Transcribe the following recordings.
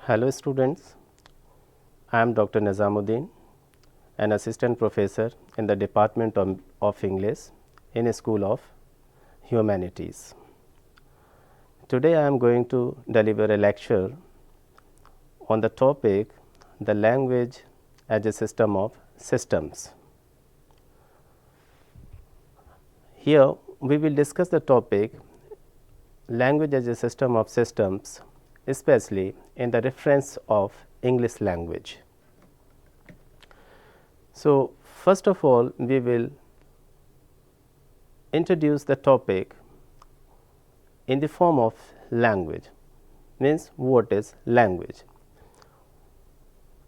Hello students, I am Dr. Nizamuddin, an assistant professor in the Department of English in a School of Humanities. Today I am going to deliver a lecture on the topic the language as a system of systems. Here we will discuss the topic language as a system of systems, especially in the reference of English language. So, first of all we will introduce the topic in the form of language, means what is language.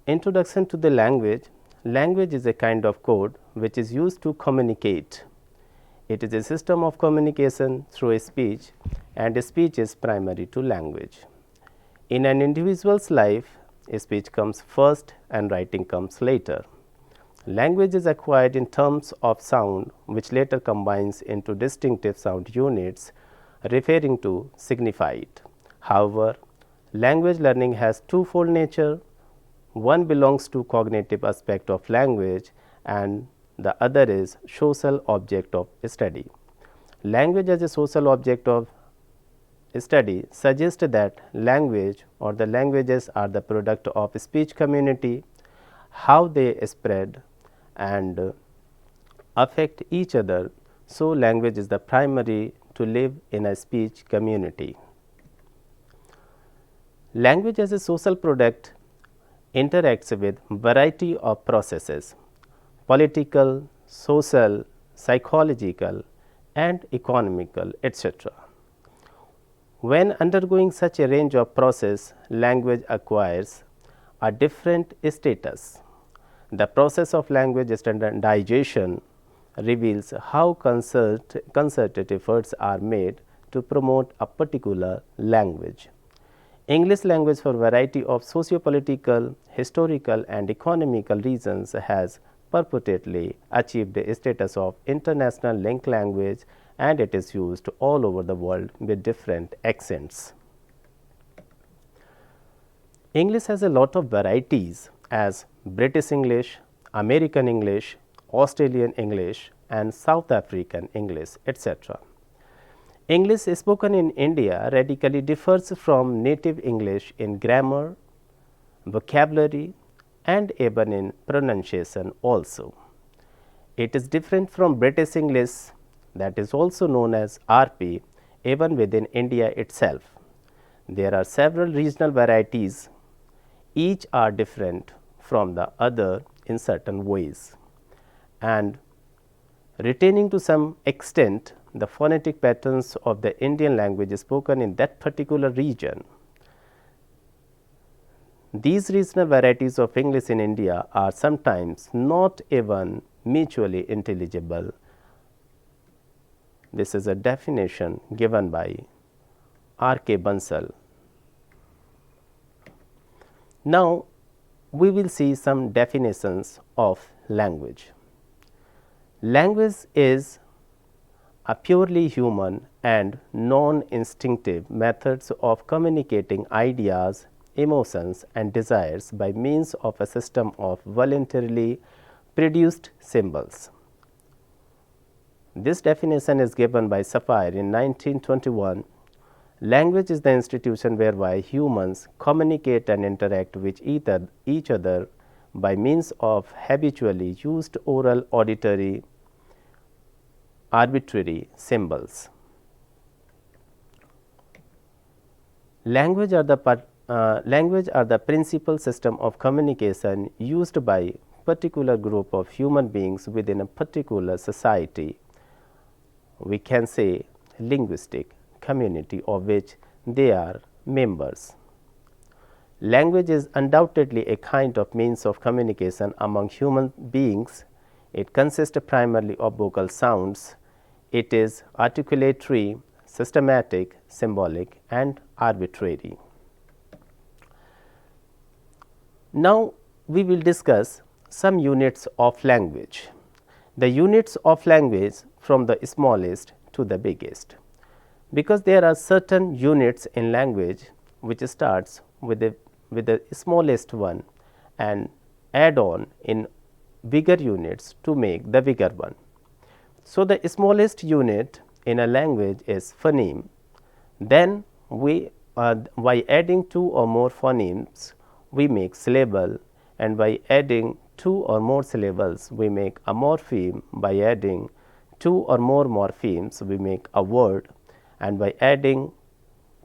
Introduction to the language. Language is a kind of code which is used to communicate. It is a system of communication through speech, and speech is primary to language. In an individual's life, speech comes first and writing comes later. Language is acquired in terms of sound, which later combines into distinctive sound units referring to signified. However, language learning has twofold nature. One belongs to cognitive aspect of language and the other is social object of study. Language as a social object of study suggests that language or the languages are the product of speech community, how they spread and affect each other. So, language is the primary to live in a speech community. Language as a social product interacts with variety of processes: political, social, psychological and economical, etc. When undergoing such a range of process, language acquires a different status. The process of language standardization reveals how concerted efforts are made to promote a particular language. English language, for variety of socio-political, historical and economical reasons, has purportedly achieved the status of international link language, and it is used all over the world with different accents. English has a lot of varieties as British English, American English, Australian English and South African English, etc. English spoken in India radically differs from native English in grammar, vocabulary and even in pronunciation also. It is different from British English, that is also known as RP, even within India itself. There are several regional varieties, each are different from the other in certain ways, and retaining to some extent the phonetic patterns of the Indian language spoken in that particular region. These regional varieties of English in India are sometimes not even mutually intelligible. This is a definition given by R.K. Bansal. Now, we will see some definitions of language. Language is a purely human and non-instinctive methods of communicating ideas, emotions and desires by means of a system of voluntarily produced symbols. This definition is given by Sapphire in 1921. Language is the institution whereby humans communicate and interact with each other by means of habitually used oral, auditory, arbitrary symbols. Language are the principal system of communication used by particular group of human beings within a particular society. We can say linguistic community of which they are members. Language is undoubtedly a kind of means of communication among human beings. It consists primarily of vocal sounds. It is articulatory, systematic, symbolic and arbitrary. Now, we will discuss some units of language. The units of language from the smallest to the biggest, because there are certain units in language which starts with a with the smallest one and add on in bigger units to make the bigger one. So, the smallest unit in a language is phoneme. Then we by adding two or more phonemes we make syllable, and by adding two or more syllables we make a morpheme. By adding two or more morphemes we make a word, and by adding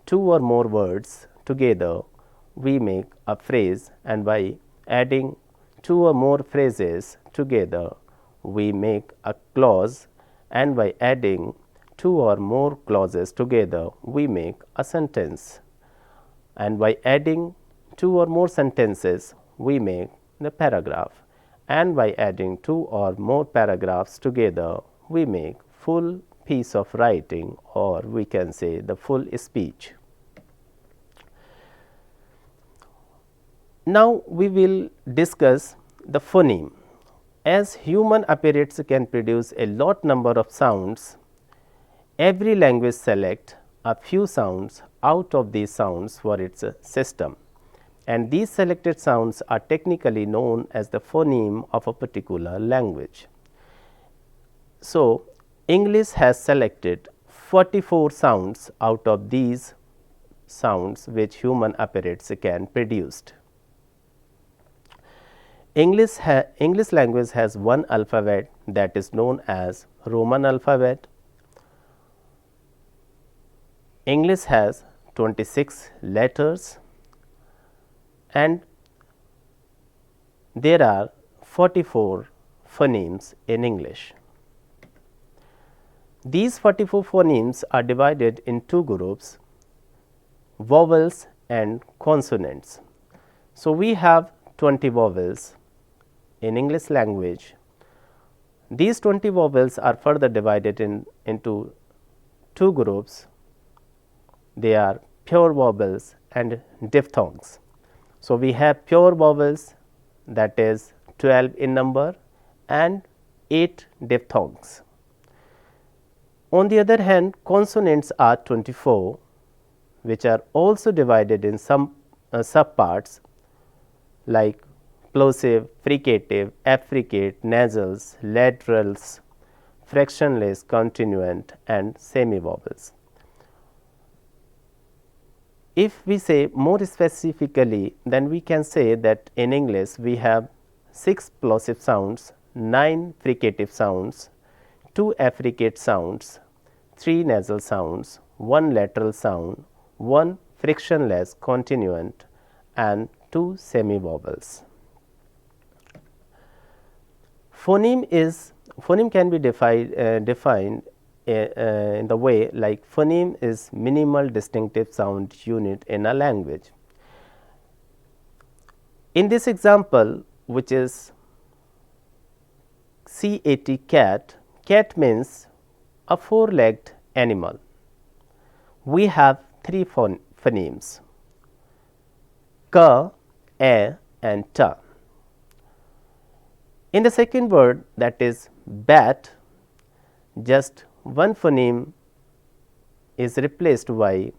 two or more words together we make a phrase, and by adding two or more phrases together we make a clause, and by adding two or more clauses together we make a sentence, and by adding two or more sentences we make the paragraph, and by adding two or more paragraphs together we make full piece of writing, or we can say the full speech. Now, we will discuss the phoneme. As human apparatus can produce a lot number of sounds, every language select a few sounds out of these sounds for its system, and these selected sounds are technically known as the phoneme of a particular language. So, English has selected 44 sounds out of these sounds which human apparatus can produce. English language has one alphabet that is known as Roman alphabet. English has 26 letters, and there are 44 phonemes in English. These 44 phonemes are divided in two groups, vowels and consonants. So, we have 20 vowels in English language. These 20 vowels are further divided into two groups. They are pure vowels and diphthongs. So, we have pure vowels, that is 12 in number, and 8 diphthongs. On the other hand, consonants are 24, which are also divided in some subparts like plosive, fricative, affricate, nasals, laterals, fractionless, continuant, and semivowels. If we say more specifically, then we can say that in English we have 6 plosive sounds, 9 fricative sounds, 2 affricate sounds, 3 nasal sounds, 1 lateral sound, 1 frictionless continuant, and 2 semivowels. Phoneme can be defined in the way like phoneme is minimal distinctive sound unit in a language. In this example, which is CAT, cat means a four-legged animal. We have 3 phonemes, ka, a, and ta. In the second word, that is bat, just one phoneme is replaced by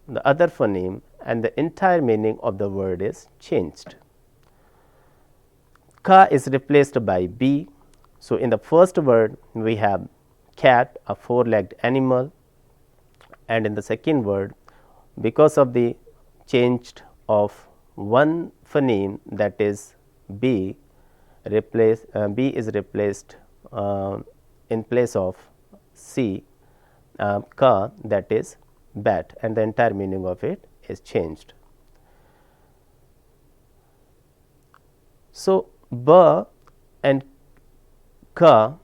the other phoneme, and the entire meaning of the word is changed. Ka is replaced by b. So, in the first word we have cat, a four-legged animal, and in the second word, because of the changed of one phoneme, that is b, b is replaced in place of c, ka, that is bat, and the entire meaning of it is changed. So, ba and ka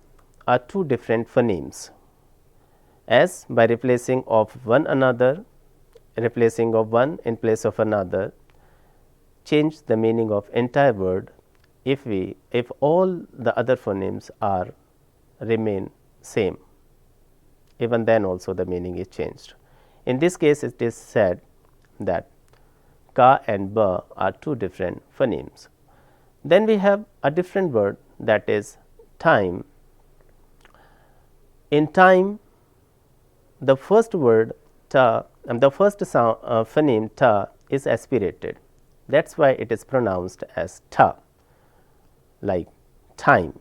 are two different phonemes, as by replacing of one another, replacing of one in place of another, change the meaning of entire word. If all the other phonemes are remain same, even then also the meaning is changed. In this case, it is said that ka and ba are two different phonemes. Then we have a different word, that is time. In time, the first word ta, the first sound, phoneme ta is aspirated. That is why it is pronounced as ta, like time.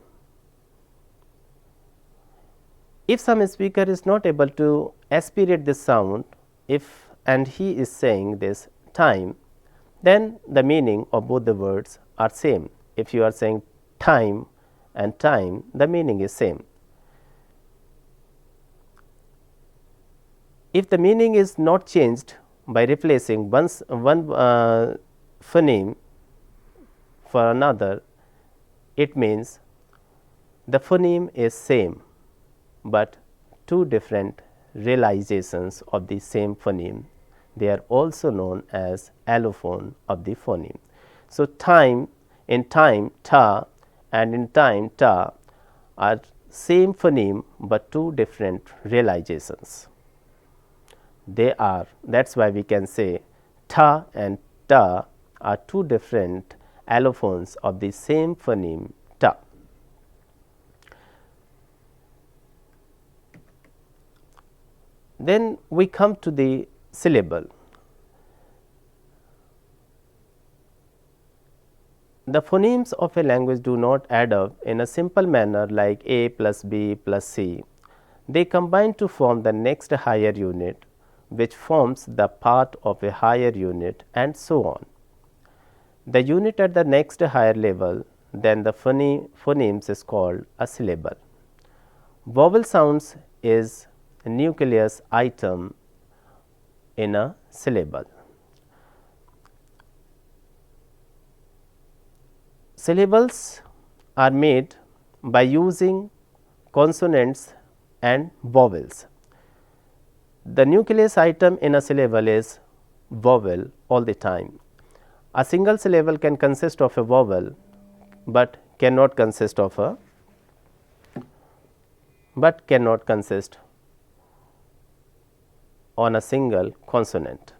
If some speaker is not able to aspirate this sound, and he is saying this time, then the meaning of both the words are same. If you are saying time and time, the meaning is same. If the meaning is not changed by replacing one phoneme for another, it means the phoneme is same, but two different realizations of the same phoneme. They are also known as allophone of the phoneme. So, time, in time ta and in time ta are same phoneme, but two different realizations. They are, that is why we can say ta and ta are two different allophones of the same phoneme ta. Then we come to the syllable. The phonemes of a language do not add up in a simple manner like A plus B plus C. They combine to form the next higher unit, which forms the part of a higher unit, and so on. The unit at the next higher level than the phonemes is called a syllable. Vowel sounds is a nucleus item in a syllable. Syllables are made by using consonants and vowels. The nucleus item in a syllable is vowel all the time. A single syllable can consist of a vowel, but cannot consist on a single consonant.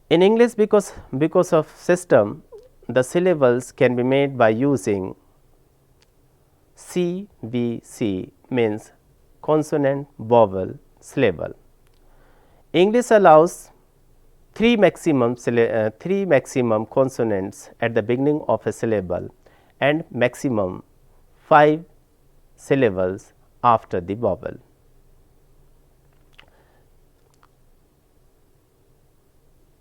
In English, because of system, the syllables can be made by using CVC, means consonant, vowel, syllable. English allows three maximum consonants at the beginning of a syllable and maximum 5 syllables after the vowel.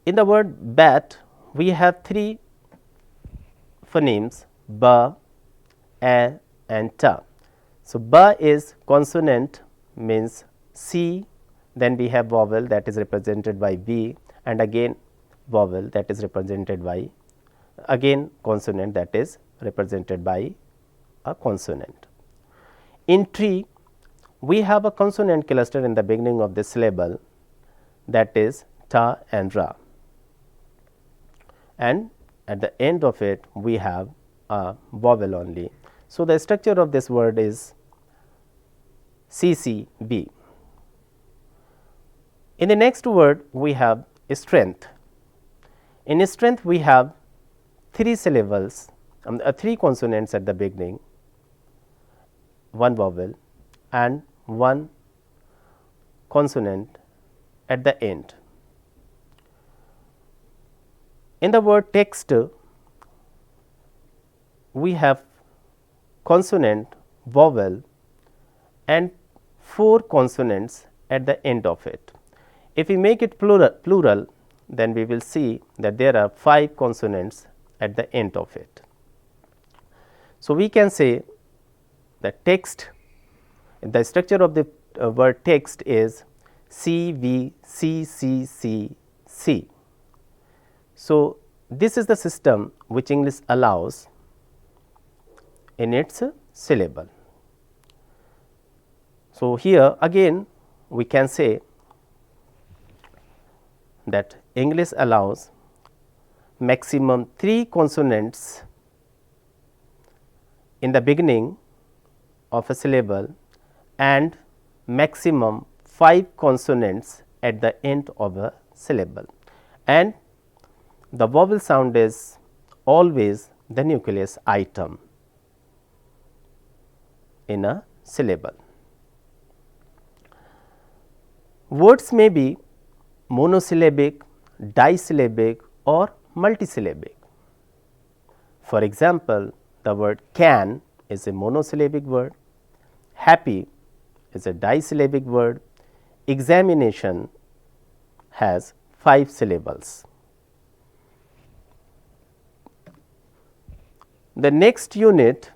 In the word bat, we have 3 phonemes ba, a and ta. So, ba is consonant, means C, then we have vowel that is represented by B, and again vowel that is represented by again consonant that is represented by a consonant. In tree, we have a consonant cluster in the beginning of the syllable, that is ta and ra, and at the end of it we have a vowel only. So, the structure of this word is CCB. In the next word we have strength. In strength we have 3 syllables, 3 consonants at the beginning, 1 vowel and 1 consonant at the end. In the word text, we have consonant, vowel and 4 consonants at the end of it. If we make it plural, then we will see that there are 5 consonants at the end of it. So, we can say that text, the structure of the word text is C V C C C C. So, this is the system which English allows in its syllable. So, here again we can say that English allows maximum 3 consonants in the beginning of a syllable and maximum 5 consonants at the end of a syllable, and the vowel sound is always the nucleus item in a syllable. Words may be monosyllabic, disyllabic or multisyllabic. For example, the word can is a monosyllabic word, happy is a disyllabic word, examination has 5 syllables. The next unit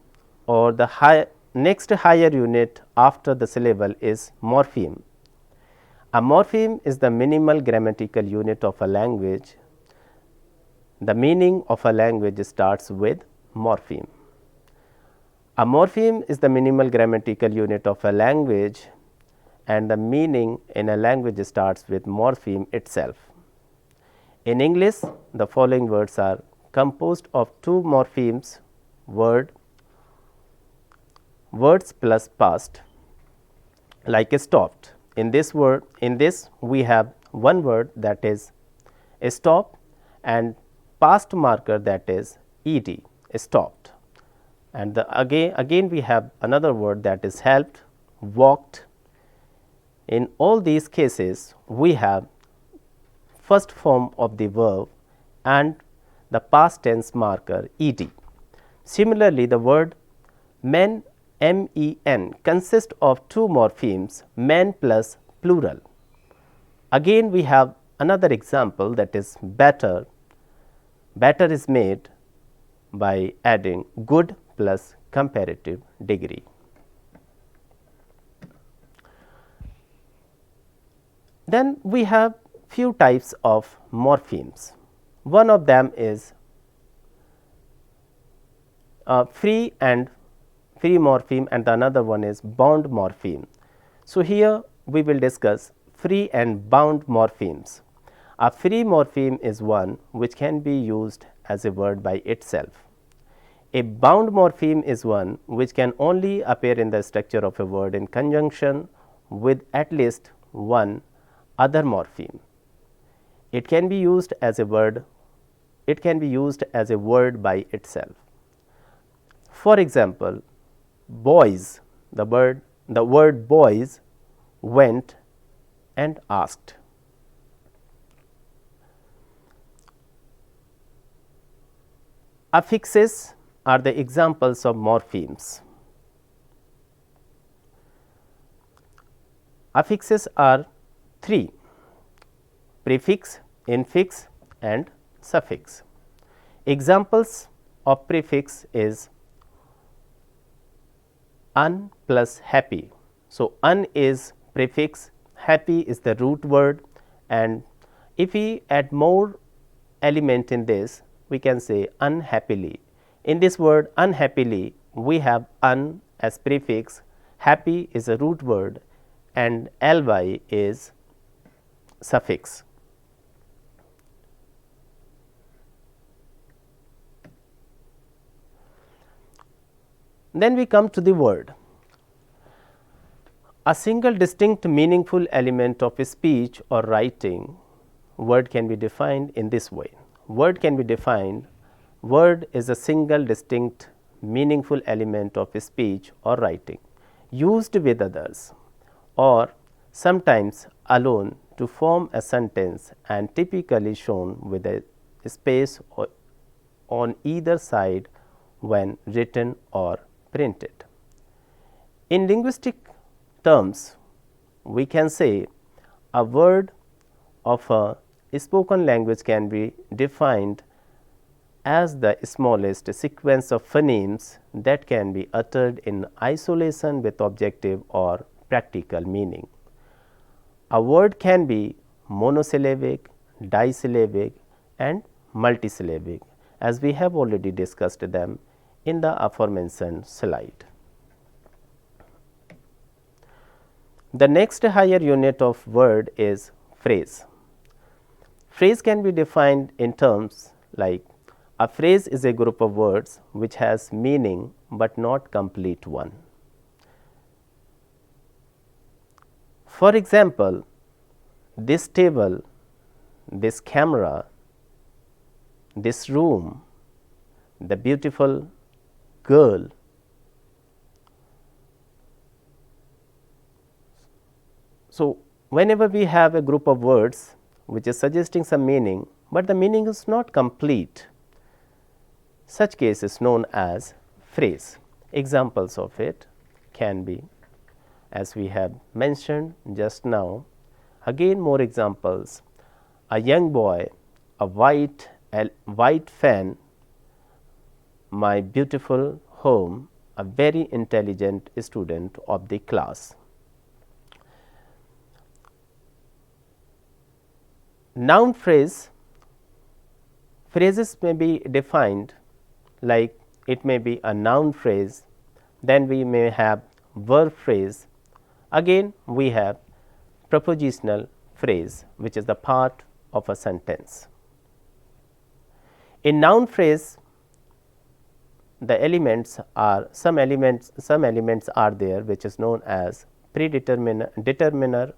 or the next higher unit after the syllable is morpheme. A morpheme is the minimal grammatical unit of a language. The meaning of a language starts with morpheme. A morpheme is the minimal grammatical unit of a language, and the meaning in a language starts with morpheme itself. In English, the following words are composed of 2 morphemes, words plus past, like stopped. In this we have one word, that is stop, and past marker, that is ed, stopped, and again we have another word, that is helped, walked. In all these cases we have first form of the verb and the past tense marker ed. Similarly, the word men, men, consists of 2 morphemes, men plus plural. Again we have another example, that is better. Better is made by adding good plus comparative degree. Then we have few types of morphemes. One of them is free morpheme, and the another one is bound morpheme. So, here we will discuss free and bound morphemes. A free morpheme is one which can be used as a word by itself. A bound morpheme is one which can only appear in the structure of a word in conjunction with at least one other morpheme. It can be used as a word. It can be used as a word by itself. For example, boys, the word boys went and asked. Affixes are the examples of morphemes. Affixes are 3: prefix, infix and suffix. Examples of prefix is un plus happy. So, un is prefix, happy is the root word, and if we add more element in this, we can say unhappily. In this word unhappily, we have un as prefix, happy is a root word, and ly is suffix. Then we come to the word. A single distinct meaningful element of a speech or writing, word can be defined in this way. Word can be defined, word is a single distinct meaningful element of a speech or writing, used with others or sometimes alone to form a sentence, and typically shown with a space on either side when written or printed. In linguistic terms, we can say a word of a spoken language can be defined as the smallest sequence of phonemes that can be uttered in isolation with objective or practical meaning. A word can be monosyllabic, disyllabic and multisyllabic, as we have already discussed them in the aforementioned slide. The next higher unit of word is phrase. Phrase can be defined in terms like a phrase is a group of words which has meaning but not complete one. For example, this table, this camera, this room, the beautiful girl. So, whenever we have a group of words which is suggesting some meaning, but the meaning is not complete. Such case is known as phrase. Examples of it can be, as we have mentioned just now, again more examples: a young boy, a white fan, my beautiful home, a very intelligent student of the class. Noun phrase, phrases may be defined like it may be a noun phrase, then we may have verb phrase, again we have prepositional phrase, which is the part of a sentence. In noun phrase, the elements are some elements are there which is known as determiner,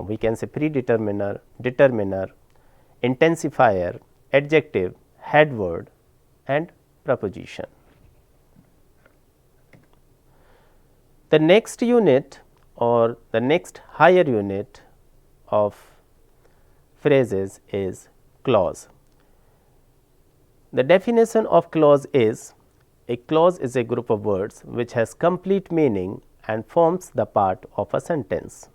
we can say predeterminer, determiner, intensifier, adjective, head word and preposition. The next unit or the next higher unit of phrases is clause. The definition of clause is: a clause is a group of words which has complete meaning and forms the part of a sentence.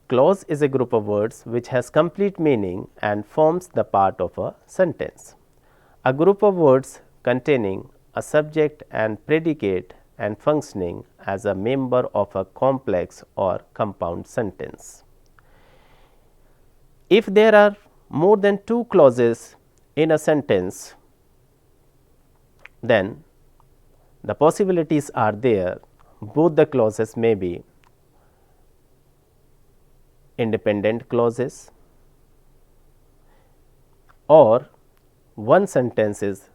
Clause is a group of words which has complete meaning and forms the part of a sentence. A group of words containing a subject and predicate and functioning as a member of a complex or compound sentence. If there are more than two clauses in a sentence, then the possibilities are there. Both the clauses may be independent clauses, or one sentence is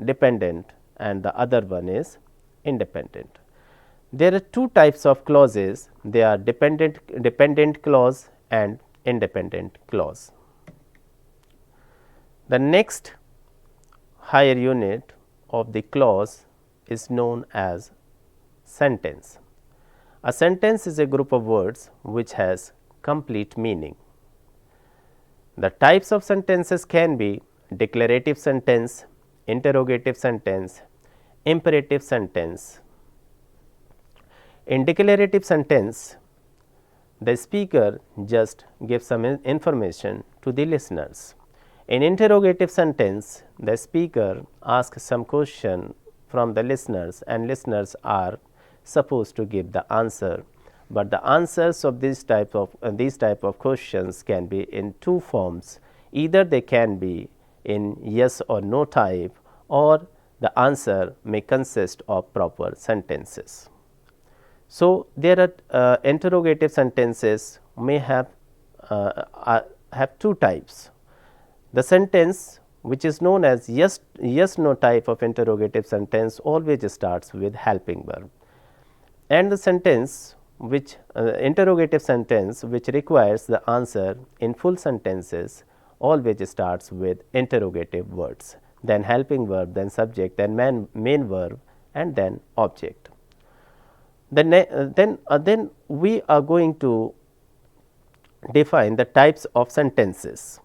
dependent and the other one is independent. There are two types of clauses. They are dependent clause and independent clause. The next higher unit of the clause is known as sentence. A sentence is a group of words which has complete meaning. The types of sentences can be declarative sentence, interrogative sentence, imperative sentence. In declarative sentence, the speaker just gives some information to the listeners. In interrogative sentence, the speaker asks some question from the listeners and listeners are supposed to give the answer. But the answers of these type of questions can be in two forms. Either they can be in yes or no type, or the answer may consist of proper sentences. So, there are interrogative sentences may have two types. The sentence which is known as yes no type of interrogative sentence always starts with helping verb, and the sentence which interrogative sentence which requires the answer in full sentences always starts with interrogative words, then helping verb, then subject, then main verb and then object. Then we are going to define the types of sentences.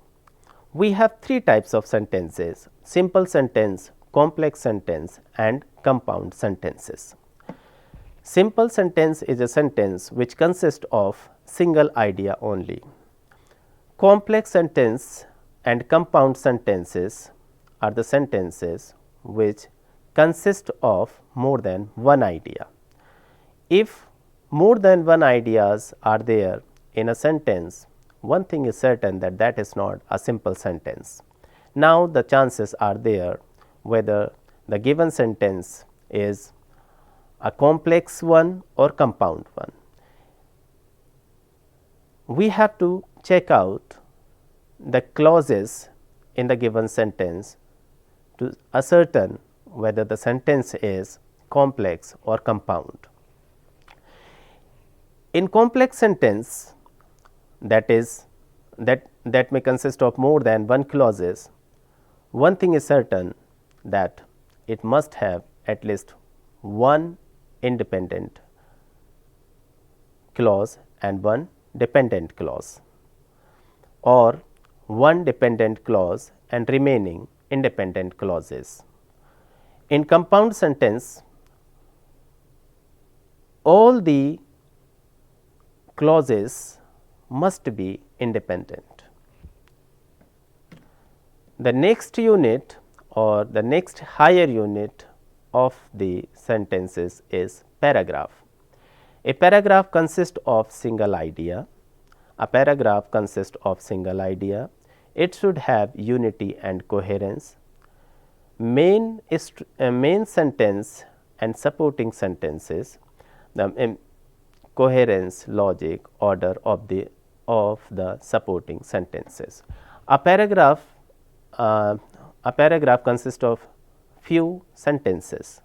We have three types of sentences: simple sentence, complex sentence and compound sentences. Simple sentence is a sentence which consists of single idea only. Complex sentence and compound sentences are the sentences which consist of more than one idea. If more than one ideas are there in a sentence, one thing is certain that that is not a simple sentence. Now, the chances are there whether the given sentence is a complex one or compound one. We have to check out the clauses in the given sentence to ascertain whether the sentence is complex or compound. In complex sentence, that may consist of more than one clauses, one thing is certain that it must have at least one independent clause and one dependent clause, or one dependent clause and remaining independent clauses. In compound sentence, all the clauses must be independent. The next unit or the next higher unit of the sentences is paragraph. A paragraph consists of single idea. A paragraph consists of single idea. It should have unity and coherence. Main sentence and supporting sentences, the coherence, logic, order of the supporting sentences. A paragraph consists of few sentences,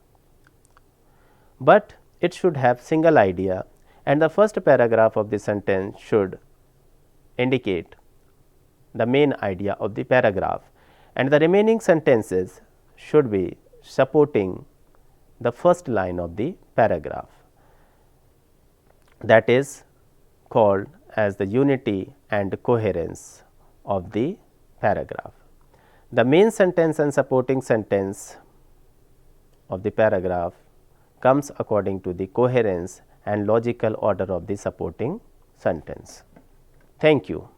but it should have single idea, and the first paragraph of the sentence should indicate the main idea of the paragraph, and the remaining sentences should be supporting the first line of the paragraph. That is called as the unity and coherence of the paragraph. The main sentence and supporting sentence of the paragraph comes according to the coherence and logical order of the supporting sentence. Thank you.